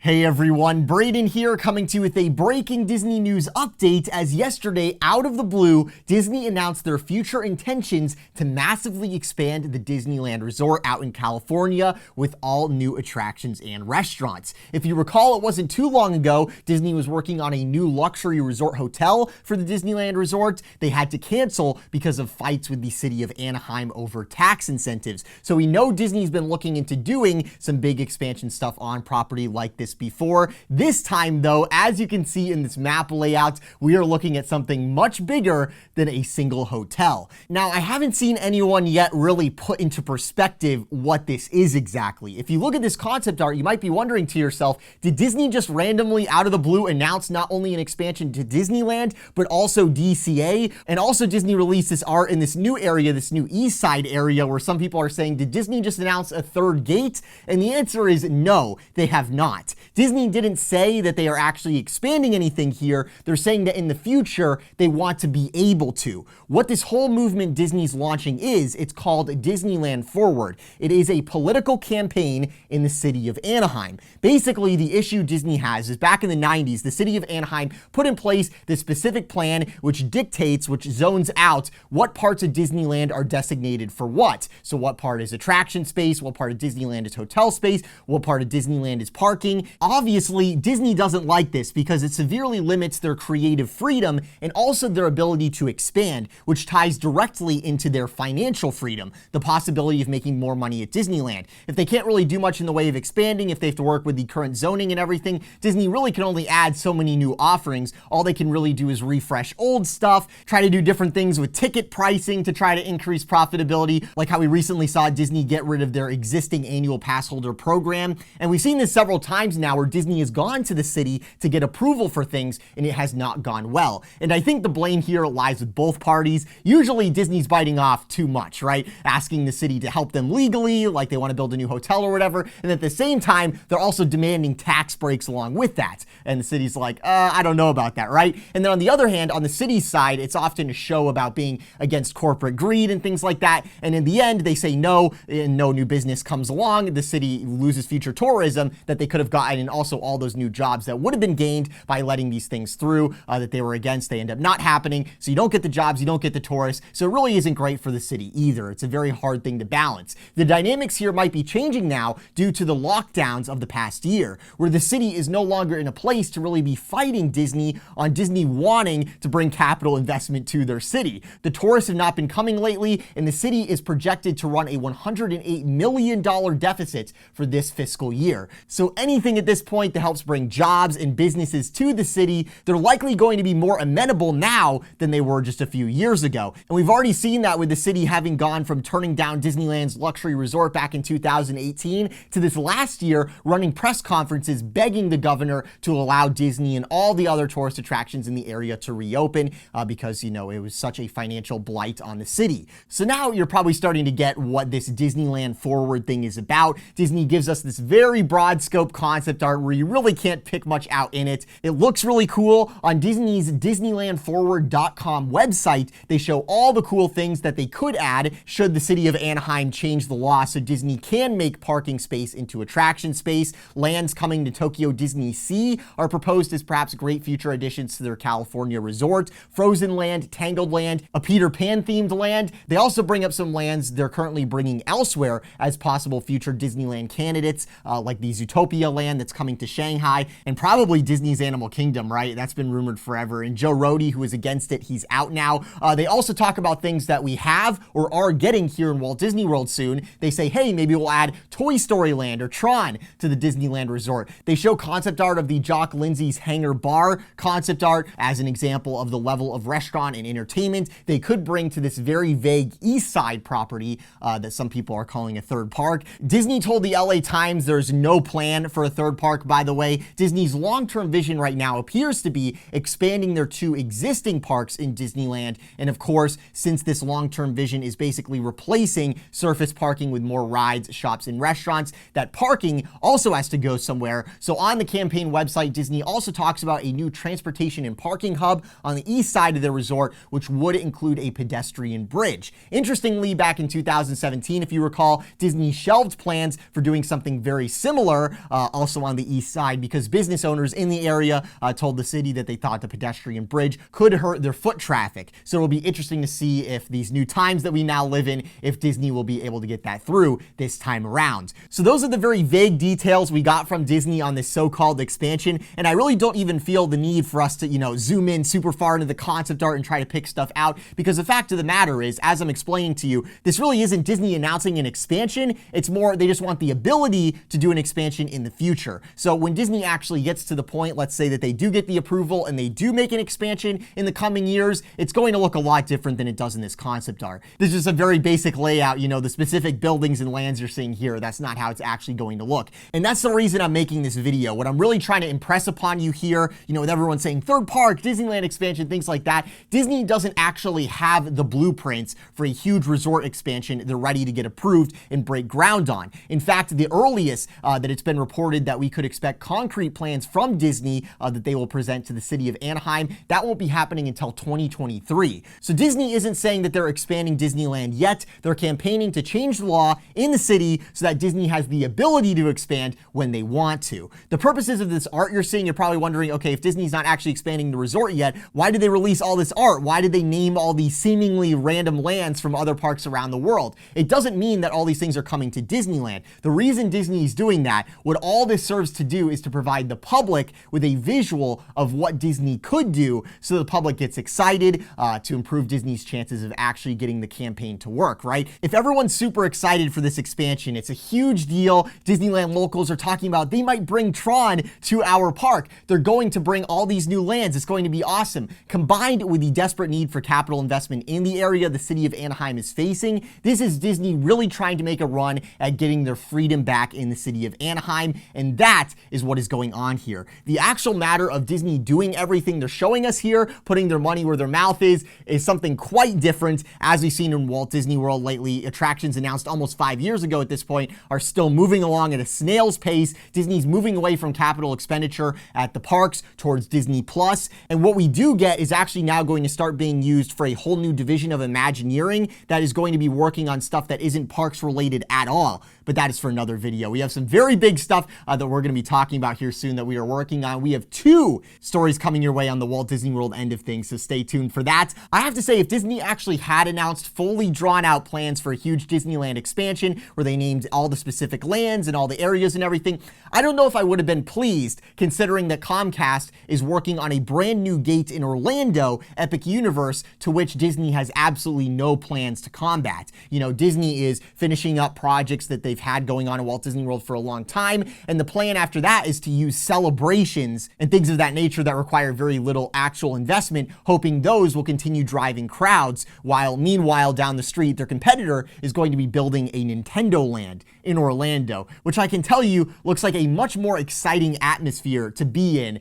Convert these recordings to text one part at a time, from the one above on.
Hey everyone, Brayden here coming to you with a breaking Disney news update as yesterday, out of the blue, Disney announced their future intentions to massively expand the Disneyland Resort out in California with all new attractions and restaurants. If you recall, it wasn't too long ago, Disney was working on a new luxury resort hotel for the Disneyland Resort. They had to cancel because of fights with the City of Anaheim over tax incentives. So we know Disney's been looking into doing some big expansion stuff on property like this before. This time though, as you can see in this map layout, we are looking at something much bigger than a single hotel. Now, I haven't seen anyone yet really put into perspective what this is exactly. If you look at this concept art, you might be wondering to yourself, did Disney just randomly out of the blue announce not only an expansion to Disneyland, but also DCA? And also Disney released this art in this new area, this new East Side area, where some people are saying, did Disney just announce a third gate? And the answer is no, they have not. Disney didn't say that they are actually expanding anything here. They're saying that in the future, they want to be able to. What this whole movement Disney's launching is, it's called Disneyland Forward. It is a political campaign in the city of Anaheim. Basically, the issue Disney has is back in the 90s, the city of Anaheim put in place this specific plan which dictates, which zones out what parts of Disneyland are designated for what. So what part is attraction space, what part of Disneyland is hotel space, what part of Disneyland is parking. Obviously, Disney doesn't like this because it severely limits their creative freedom and also their ability to expand, which ties directly into their financial freedom, the possibility of making more money at Disneyland. If they can't really do much in the way of expanding, if they have to work with the current zoning and everything, Disney really can only add so many new offerings. All they can really do is refresh old stuff, try to do different things with ticket pricing to try to increase profitability, like how we recently saw Disney get rid of their existing annual pass holder program. And we've seen this several times now where Disney has gone to the city to get approval for things and it has not gone well. And I think the blame here lies with both parties. Usually Disney's biting off too much, right? Asking the city to help them legally, like they want to build a new hotel or whatever. And at the same time, they're also demanding tax breaks along with that. And the city's like, I don't know about that, right? And then on the other hand, on the city's side, it's often a show about being against corporate greed and things like that. And in the end, they say no, and no new business comes along. The city loses future tourism that they could have gotten, and also all those new jobs that would have been gained by letting these things through that they were against. They end up not happening. So you don't get the jobs, you don't get the tourists. So it really isn't great for the city either. It's a very hard thing to balance. The dynamics here might be changing now due to the lockdowns of the past year, where the city is no longer in a place to really be fighting Disney on Disney wanting to bring capital investment to their city. The tourists have not been coming lately, and the city is projected to run a $108 million deficit for this fiscal year. So anything at this point that helps bring jobs and businesses to the city, they're likely going to be more amenable now than they were just a few years ago. And we've already seen that with the city having gone from turning down Disneyland's luxury resort back in 2018 to this last year running press conferences begging the governor to allow Disney and all the other tourist attractions in the area to reopen because, you know, it was such a financial blight on the city. So now you're probably starting to get what this Disneyland Forward thing is about. Disney gives us this very broad scope concept art where you really can't pick much out in it. It looks really cool. On Disney's DisneylandForward.com website, they show all the cool things that they could add should the city of Anaheim change the law so Disney can make parking space into attraction space. Lands coming to Tokyo Disney Sea are proposed as perhaps great future additions to their California resort. Frozen Land, Tangled Land, a Peter Pan themed land. They also bring up some lands they're currently bringing elsewhere as possible future Disneyland candidates, like the Zootopia land that's coming to Shanghai, and probably Disney's Animal Kingdom, right? That's been rumored forever. And Joe Rohde, who was against it, he's out now. They also talk about things that we have or are getting here in Walt Disney World soon. They say, hey, maybe we'll add Toy Story Land or Tron to the Disneyland Resort. They show concept art of the Jock Lindsay's Hangar Bar concept art as an example of the level of restaurant and entertainment they could bring to this very vague East Side property that some people are calling a third park. Disney told the LA Times there's no plan for a third park, by the way. Disney's long-term vision right now appears to be expanding their two existing parks in Disneyland. And of course, since this long-term vision is basically replacing surface parking with more rides, shops, and restaurants, that parking also has to go somewhere. So on the campaign website, Disney also talks about a new transportation and parking hub on the east side of the resort, which would include a pedestrian bridge. Interestingly, back in 2017, if you recall, Disney shelved plans for doing something very similar. I'll also on the east side, because business owners in the area told the city that they thought the pedestrian bridge could hurt their foot traffic. So it'll be interesting to see if these new times that we now live in, if Disney will be able to get that through this time around. So those are the very vague details we got from Disney on this so-called expansion, and I really don't even feel the need for us to, zoom in super far into the concept art and try to pick stuff out, because the fact of the matter is, as I'm explaining to you, this really isn't Disney announcing an expansion. It's more they just want the ability to do an expansion in the future. So when Disney actually gets to the point, let's say that they do get the approval and they do make an expansion in the coming years, it's going to look a lot different than it does in this concept art. This is just a very basic layout, the specific buildings and lands you're seeing here. That's not how it's actually going to look. And that's the reason I'm making this video. What I'm really trying to impress upon you here, with everyone saying third park, Disneyland expansion, things like that, Disney doesn't actually have the blueprints for a huge resort expansion they're ready to get approved and break ground on. In fact, the earliest that it's been reported that we could expect concrete plans from Disney that they will present to the city of Anaheim, that won't be happening until 2023. So Disney isn't saying that they're expanding Disneyland yet. They're campaigning to change the law in the city so that Disney has the ability to expand when they want to. The purposes of this art you're seeing, you're probably wondering, okay, if Disney's not actually expanding the resort yet, why did they release all this art? Why did they name all these seemingly random lands from other parks around the world? It doesn't mean that all these things are coming to Disneyland. The reason Disney is doing that, what all this serves to do is to provide the public with a visual of what Disney could do, so the public gets excited to improve Disney's chances of actually getting the campaign to work, right? If everyone's super excited for this expansion, it's a huge deal. Disneyland locals are talking about they might bring Tron to our park. They're going to bring all these new lands. It's going to be awesome. Combined with the desperate need for capital investment in the area the city of Anaheim is facing, this is Disney really trying to make a run at getting their freedom back in the city of Anaheim, and that is what is going on here. The actual matter of Disney doing everything they're showing us here, putting their money where their mouth is something quite different. As we've seen in Walt Disney World lately, attractions announced almost 5 years ago at this point are still moving along at a snail's pace. Disney's moving away from capital expenditure at the parks towards Disney Plus, and what we do get is actually now going to start being used for a whole new division of Imagineering that is going to be working on stuff that isn't parks related at all. But that is for another video. We have some very big stuff that we're going to be talking about here soon that we are working on. We have 2 stories coming your way on the Walt Disney World end of things, so stay tuned for that. I have to say, if Disney actually had announced fully drawn out plans for a huge Disneyland expansion where they named all the specific lands and all the areas and everything, I don't know if I would have been pleased, considering that Comcast is working on a brand new gate in Orlando, Epic Universe, to which Disney has absolutely no plans to combat. Disney is finishing up projects that they've had going on in Walt Disney World for a long time, and the plan after that is to use celebrations and things of that nature that require very little actual investment, hoping those will continue driving crowds, while meanwhile down the street their competitor is going to be building a Nintendo Land in Orlando, which I can tell you looks like a much more exciting atmosphere to be in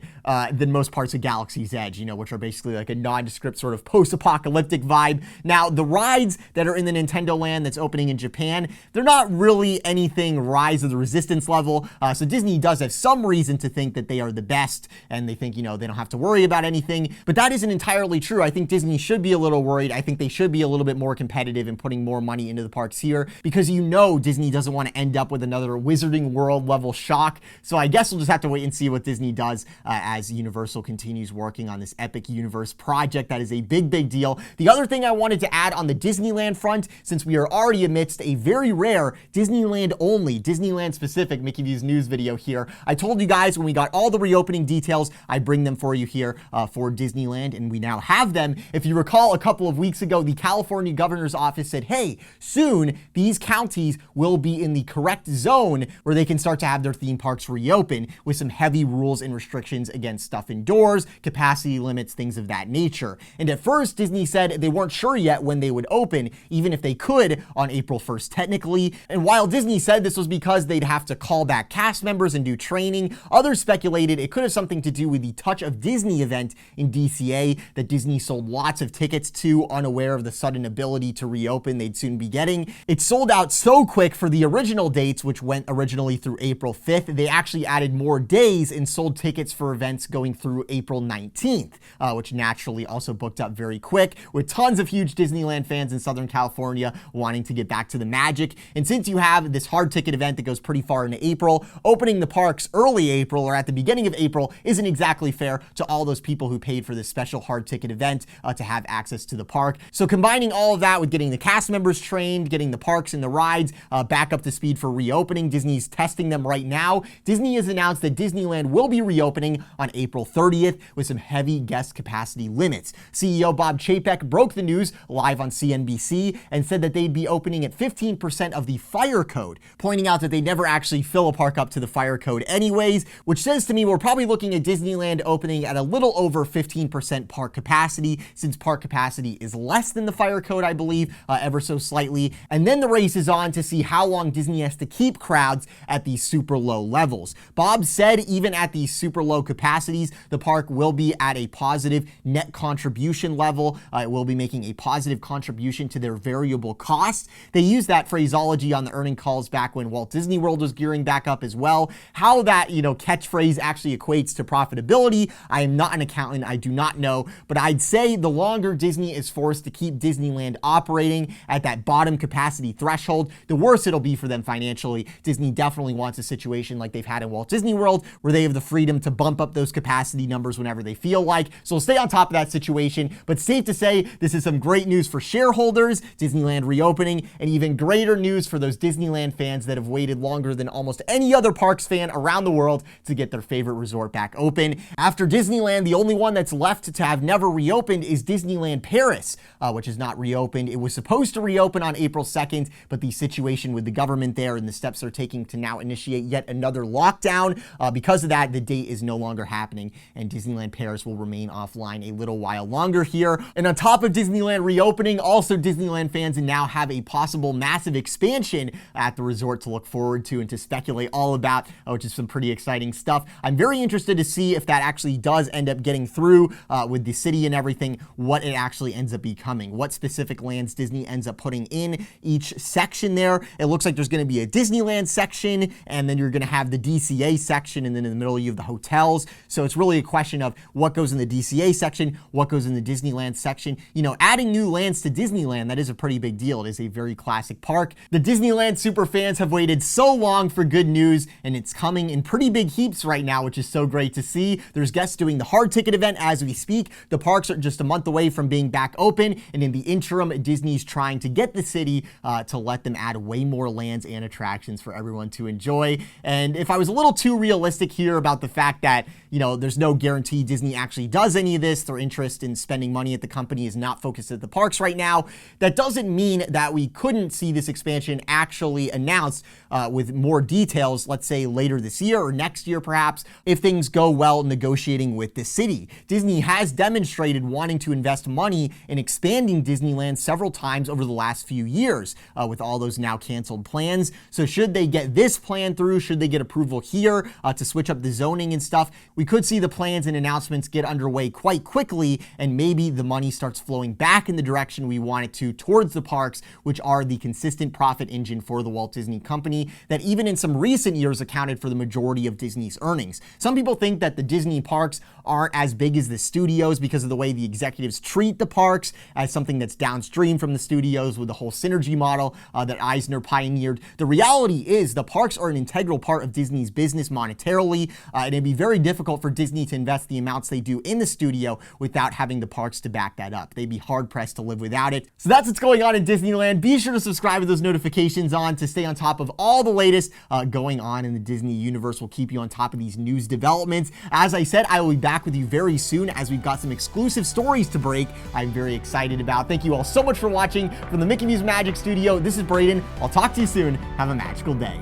than most parts of Galaxy's Edge, which are basically like a nondescript sort of post-apocalyptic vibe. Now, the rides that are in the Nintendo Land that's opening in Japan, they're not really anything Rise of the Resistance level, so Disney does have some reason to think that they are the best, and they think, they don't have to worry about anything, but that isn't entirely true. I think Disney should be a little worried. I think they should be a little bit more competitive in putting more money into the parks here, because Disney doesn't want to end up with another Wizarding World level shock. So I guess we'll just have to wait and see what Disney does as Universal continues working on this Epic Universe project. That is a big, big deal. The other thing I wanted to add on the Disneyland front, since we are already amidst a very rare Disneyland only, Disneyland specific Mickey Views news video here, I told you guys when we got all the reopening details, I'd bring them for you here for Disneyland, and we now have them. If you recall, a couple of weeks ago, the California governor's office said, hey, soon these counties will be in the correct zone where they can start to have their theme parks reopen, with some heavy rules and restrictions against stuff indoors, capacity limits, things of that nature. And at first, Disney said they weren't sure yet when they would open, even if they could on April 1st technically. And while Disney said this was because they'd have to call back cast members and do training, others speculated it could have something to do with the Touch of Disney event in DCA that Disney sold lots of tickets to, unaware of the sudden ability to reopen they'd soon be getting. It sold out so quick for the original dates, which went originally through April 5th, they actually added more days and sold tickets for events going through April 19th, which naturally also booked up very quick, with tons of huge Disneyland fans in Southern California wanting to get back to the magic. And since you have have this hard ticket event that goes pretty far into April. Opening the parks early April or at the beginning of April isn't exactly fair to all those people who paid for this special hard ticket event to have access to the park. So combining all of that with getting the cast members trained, getting the parks and the rides back up to speed for reopening, Disney's testing them right now. Disney has announced that Disneyland will be reopening on April 30th with some heavy guest capacity limits. CEO Bob Chapek broke the news live on CNBC and said that they'd be opening at 15% of the fire code, pointing out that they never actually fill a park up to the fire code anyways, which says to me we're probably looking at Disneyland opening at a little over 15% park capacity, since park capacity is less than the fire code, I believe, ever so slightly. And then the race is on to see how long Disney has to keep crowds at these super low levels. Bob said even at these super low capacities, the park will be at a positive net contribution level. It will be making a positive contribution to their variable costs. They used that phraseology on the earning calls back when Walt Disney World was gearing back up as well. How that, catchphrase actually equates to profitability, I am not an accountant, I do not know, but I'd say the longer Disney is forced to keep Disneyland operating at that bottom capacity threshold, the worse it'll be for them financially. Disney definitely wants a situation like they've had in Walt Disney World, where they have the freedom to bump up those capacity numbers whenever they feel like. So we'll stay on top of that situation, but safe to say this is some great news for shareholders, Disneyland reopening, and even greater news for those Disneyland fans that have waited longer than almost any other parks fan around the world to get their favorite resort back open. After Disneyland, the only one that's left to have never reopened is Disneyland Paris, which is not reopened. It was supposed to reopen on April 2nd, but the situation with the government there and the steps they're taking to now initiate yet another lockdown, because of that, the date is no longer happening, and Disneyland Paris will remain offline a little while longer here. And on top of Disneyland reopening, also Disneyland fans now have a possible massive expansion at the resort to look forward to and to speculate all about, which is some pretty exciting stuff. I'm very interested to see if that actually does end up getting through with the city and everything, what it actually ends up becoming, what specific lands Disney ends up putting in each section there. It looks like there's going to be a Disneyland section, and then you're going to have the DCA section, and then in the middle you have the hotels. So it's really a question of what goes in the DCA section, what goes in the Disneyland section. Adding new lands to Disneyland, that is a pretty big deal. It is a very classic park. The Disneyland super fans have waited so long for good news, and it's coming in pretty big heaps right now, which is so great to see. There's guests doing the hard ticket event as we speak. The parks are just a month away from being back open, and in the interim, Disney's trying to get the city to let them add way more lands and attractions for everyone to enjoy. And if I was a little too realistic here about the fact that, there's no guarantee Disney actually does any of this, their interest in spending money at the company is not focused at the parks right now, that doesn't mean that we couldn't see this expansion actually announced with more details, let's say later this year or next year perhaps, if things go well negotiating with the city. Disney has demonstrated wanting to invest money in expanding Disneyland several times over the last few years with all those now canceled plans. So should they get this plan through, should they get approval here to switch up the zoning and stuff, we could see the plans and announcements get underway quite quickly, and maybe the money starts flowing back in the direction we want it to, towards the parks, which are the consistent profit engine for the Walt Disney Company that even in some recent years accounted for the majority of Disney's earnings. Some people think that the Disney parks aren't as big as the studios because of the way the executives treat the parks as something that's downstream from the studios with the whole synergy model that Eisner pioneered. The reality is the parks are an integral part of Disney's business monetarily, and it'd be very difficult for Disney to invest the amounts they do in the studio without having the parks to back that up. They'd be hard pressed to live without it. So that's what's going on in Disneyland. Be sure to subscribe with those notifications on to stay on top of all the latest going on in the Disney universe. We'll keep you on top of these news developments. As I said, I will be back with you very soon as we've got some exclusive stories to break I'm very excited about. Thank you all so much for watching from the Mickey Mouse Magic Studio. This is Brayden. I'll talk to you soon. Have a magical day.